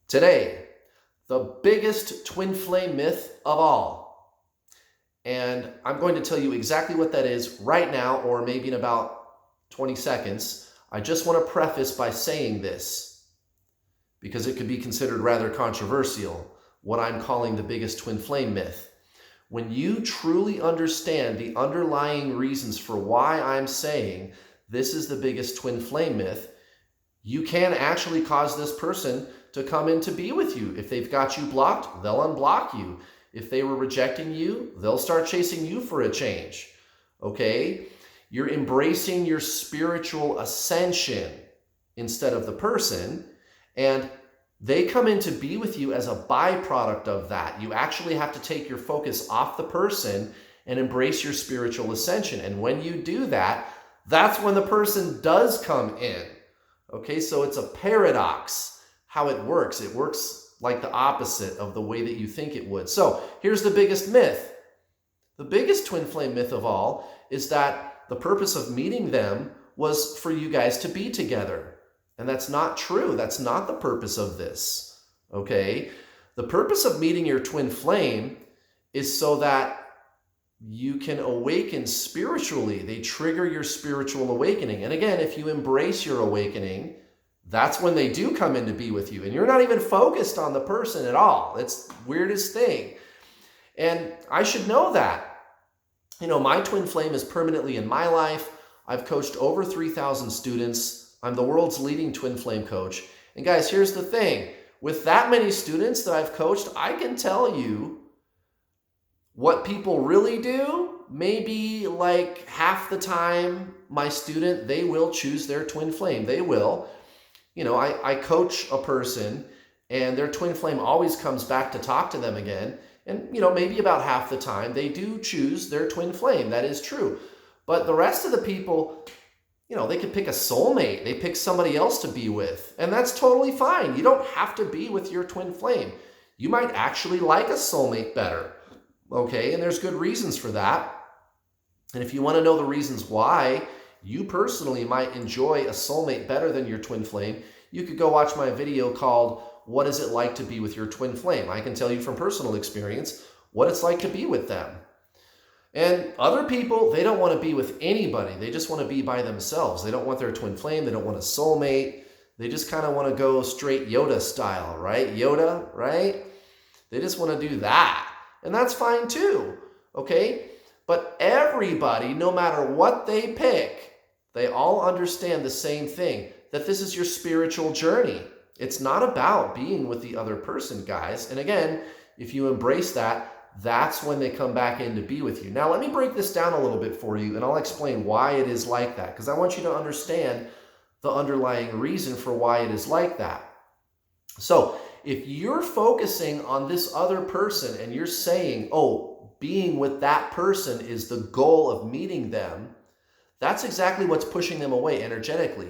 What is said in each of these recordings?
Today, the biggest twin flame myth of all. And I'm going to tell you exactly what that is right now, or maybe in about 20 seconds. I just want to preface by saying this, because it could be considered rather controversial, what I'm calling the biggest twin flame myth. When you truly understand the underlying reasons for why I'm saying this is the biggest twin flame myth, you can actually cause this person to come in to be with you. If they've got you blocked, they'll unblock you. If they were rejecting you, they'll start chasing you for a change. Okay? You're embracing your spiritual ascension instead of the person, and they come in to be with you as a byproduct of that. You actually have to take your focus off the person and embrace your spiritual ascension. And when you do that, that's when the person does come in. Okay, so it's a paradox how it works. It works like the opposite of the way that you think it would. So here's the biggest myth. The biggest twin flame myth of all is that the purpose of meeting them was for you guys to be together. And that's not true. That's not the purpose of this. Okay, the purpose of meeting your twin flame is so that you can awaken spiritually. They trigger your spiritual awakening. And again, if you embrace your awakening, that's when they do come in to be with you. And you're not even focused on the person at all. It's the weirdest thing. And I should know that. You know, my twin flame is permanently in my life. I've coached over 3,000 students. I'm the world's leading twin flame coach. And guys, here's the thing. With that many students that I've coached, I can tell you what people really do. Maybe like half the time, my student, they will choose their twin flame. They will. You know, I coach a person and their twin flame always comes back to talk to them again. And, you know, maybe about half the time they do choose their twin flame. That is true. But the rest of the people, you know, they could pick a soulmate. They pick somebody else to be with. And that's totally fine. You don't have to be with your twin flame. You might actually like a soulmate better. Okay, and there's good reasons for that. And if you want to know the reasons why you personally might enjoy a soulmate better than your twin flame, you could go watch my video called What Is It Like to Be With Your Twin Flame? I can tell you from personal experience what it's like to be with them. And other people, they don't want to be with anybody. They just want to be by themselves. They don't want their twin flame. They don't want a soulmate. They just kind of want to go straight Yoda style, right? Yoda, right? They just want to do that. And that's fine too, okay? But everybody, no matter what they pick, they all understand the same thing, that this is your spiritual journey. It's not about being with the other person, guys. And again, if you embrace that, that's when they come back in to be with you. Now, let me break this down a little bit for you, and I'll explain why it is like that, because I want you to understand the underlying reason for why it is like that. So, if you're focusing on this other person and you're saying, oh, being with that person is the goal of meeting them, that's exactly what's pushing them away energetically.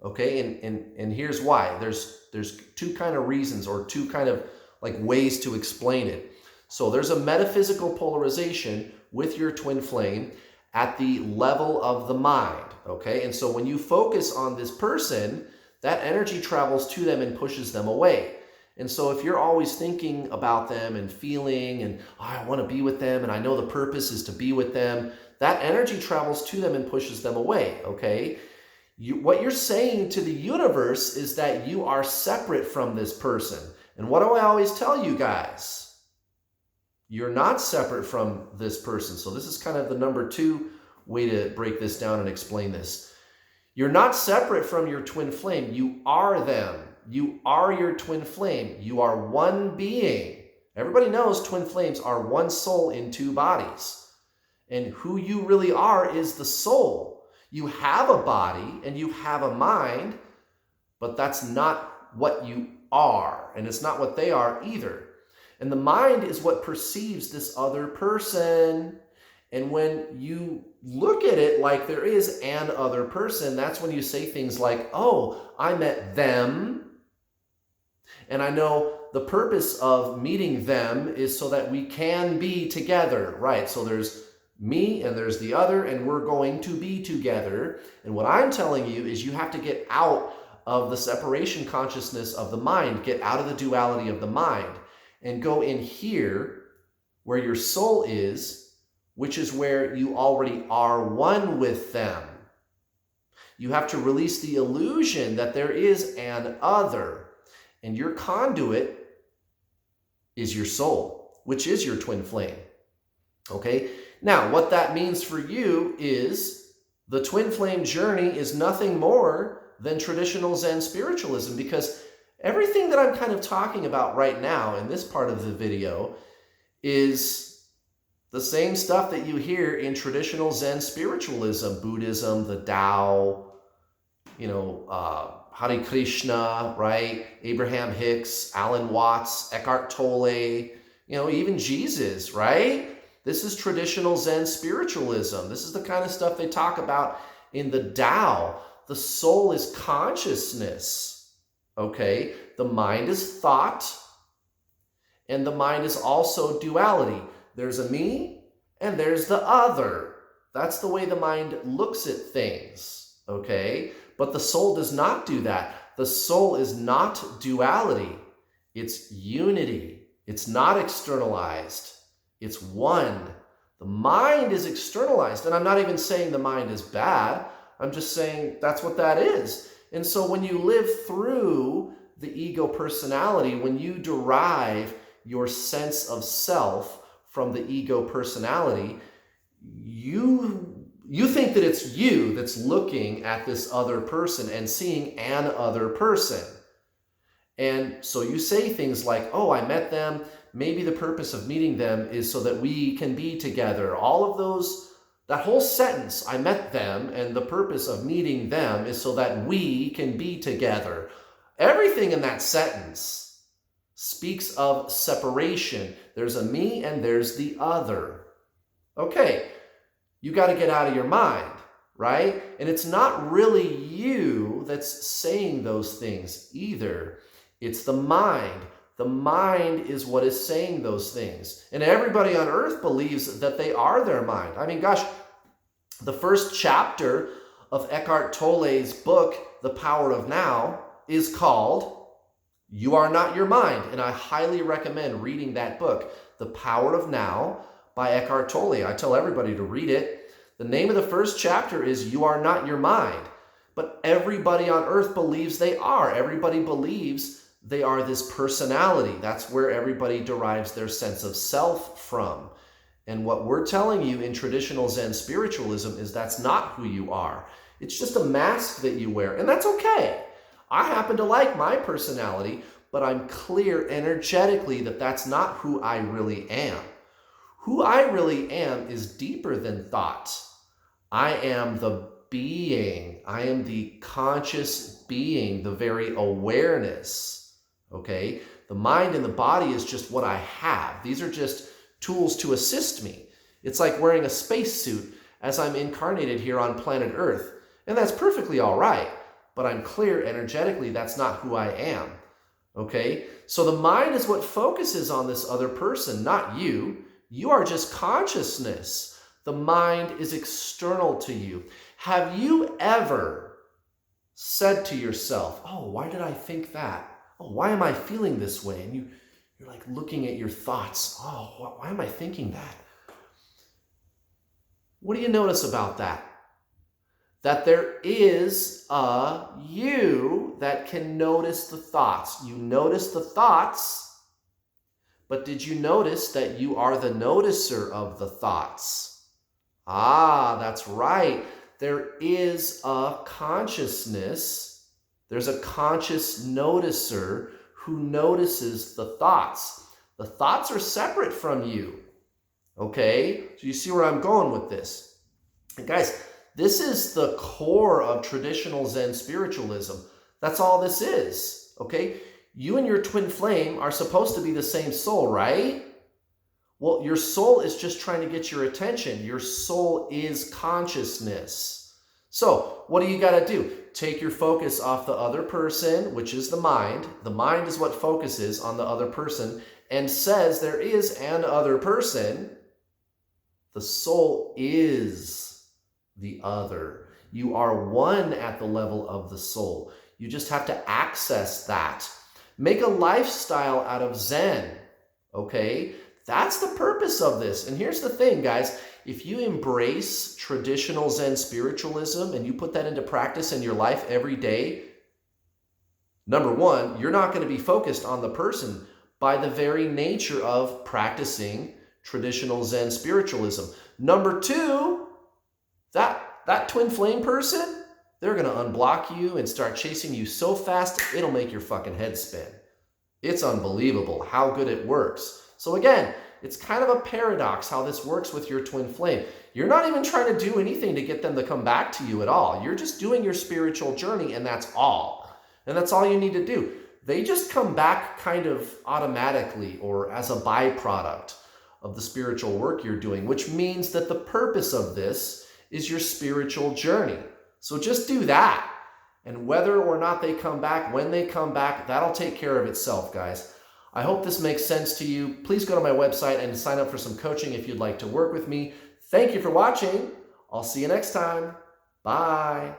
Okay, and here's why. There's two kind of reasons, or two kind of like ways to explain it. So there's a metaphysical polarization with your twin flame at the level of the mind. Okay, and so when you focus on this person, that energy travels to them and pushes them away. And so if you're always thinking about them and feeling and oh, I want to be with them and I know the purpose is to be with them, that energy travels to them and pushes them away, okay? What you're saying to the universe is that you are separate from this person. And what do I always tell you guys? You're not separate from this person. So this is kind of the number 2 way to break this down and explain this. You're not separate from your twin flame. You are them. You are your twin flame. You are one being. Everybody knows twin flames are one soul in 2 bodies. And who you really are is the soul. You have a body and you have a mind, but that's not what you are. And it's not what they are either. And the mind is what perceives this other person. And when you look at it like there is an other person, that's when you say things like, oh, I met them. And I know the purpose of meeting them is so that we can be together, right? So there's me and there's the other, and we're going to be together. And what I'm telling you is you have to get out of the separation consciousness of the mind, get out of the duality of the mind, and go in here where your soul is, which is where you already are one with them. You have to release the illusion that there is an other, and your conduit is your soul, which is your twin flame. Okay? Now, what that means for you is the twin flame journey is nothing more than traditional Zen spiritualism, because everything that I'm kind of talking about right now in this part of the video is the same stuff that you hear in traditional Zen spiritualism, Buddhism, the Tao, Hare Krishna, right? Abraham Hicks, Alan Watts, Eckhart Tolle, even Jesus, right? This is traditional Zen spiritualism. This is the kind of stuff they talk about in the Tao. The soul is consciousness, okay? The mind is thought, and the mind is also duality. There's a me, and there's the other. That's the way the mind looks at things, okay? But the soul does not do that. The soul is not duality. It's unity. It's not externalized. It's one. The mind is externalized. And I'm not even saying the mind is bad. I'm just saying that's what that is. And so when you live through the ego personality, when you derive your sense of self from the ego personality, you think that it's you that's looking at this other person and seeing an other person. And so you say things like, oh, I met them. Maybe the purpose of meeting them is so that we can be together. All of those, that whole sentence, I met them, and the purpose of meeting them is so that we can be together. Everything in that sentence speaks of separation. There's a me and there's the other. Okay, you got to get out of your mind, right? And it's not really you that's saying those things either. It's the mind. The mind is what is saying those things. And everybody on earth believes that they are their mind. I mean, gosh, the first chapter of Eckhart Tolle's book, The Power of Now, is called You Are Not Your Mind. And I highly recommend reading that book, The Power of Now by Eckhart Tolle. I tell everybody to read it. The name of the first chapter is You Are Not Your Mind. But everybody on earth believes they are. Everybody believes they are this personality. That's where everybody derives their sense of self from. And what we're telling you in traditional Zen spiritualism is that's not who you are. It's just a mask that you wear, and that's okay. I happen to like my personality, but I'm clear energetically that that's not who I really am. Who I really am is deeper than thought. I am the being. I am the conscious being, the very awareness. Okay, the mind and the body is just what I have. These are just tools to assist me. It's like wearing a spacesuit as I'm incarnated here on planet Earth. And that's perfectly all right. But I'm clear energetically that's not who I am. Okay, so the mind is what focuses on this other person, not you. You are just consciousness. The mind is external to you. Have you ever said to yourself, oh, why did I think that? Oh, why am I feeling this way? And you're like looking at your thoughts. Oh, why am I thinking that? What do you notice about that? That there is a you that can notice the thoughts. You notice the thoughts, but did you notice that you are the noticer of the thoughts? Ah, that's right. There is a consciousness. There's a conscious noticer who notices the thoughts. The thoughts are separate from you. Okay? So you see where I'm going with this. And guys, this is the core of traditional Zen spiritualism. That's all this is. Okay? You and your twin flame are supposed to be the same soul, right? Well, your soul is just trying to get your attention. Your soul is consciousness. So what do you got to do? Take your focus off the other person, which is the mind. The mind is what focuses on the other person and says there is an other person. The soul is the other. You are one at the level of the soul. You just have to access that. Make a lifestyle out of Zen, okay? That's the purpose of this. And here's the thing, guys. If you embrace traditional Zen spiritualism and you put that into practice in your life every day, number one, you're not going to be focused on the person by the very nature of practicing traditional Zen spiritualism. Number two, that twin flame person, they're going to unblock you and start chasing you so fast, it'll make your fucking head spin. It's unbelievable how good it works. So again, it's kind of a paradox how this works with your twin flame. You're not even trying to do anything to get them to come back to you at all. You're just doing your spiritual journey, and that's all. And that's all you need to do. They just come back kind of automatically or as a byproduct of the spiritual work you're doing, which means that the purpose of this is your spiritual journey. So just do that. And whether or not they come back, when they come back, that'll take care of itself, guys. I hope this makes sense to you. Please go to my website and sign up for some coaching if you'd like to work with me. Thank you for watching. I'll see you next time. Bye.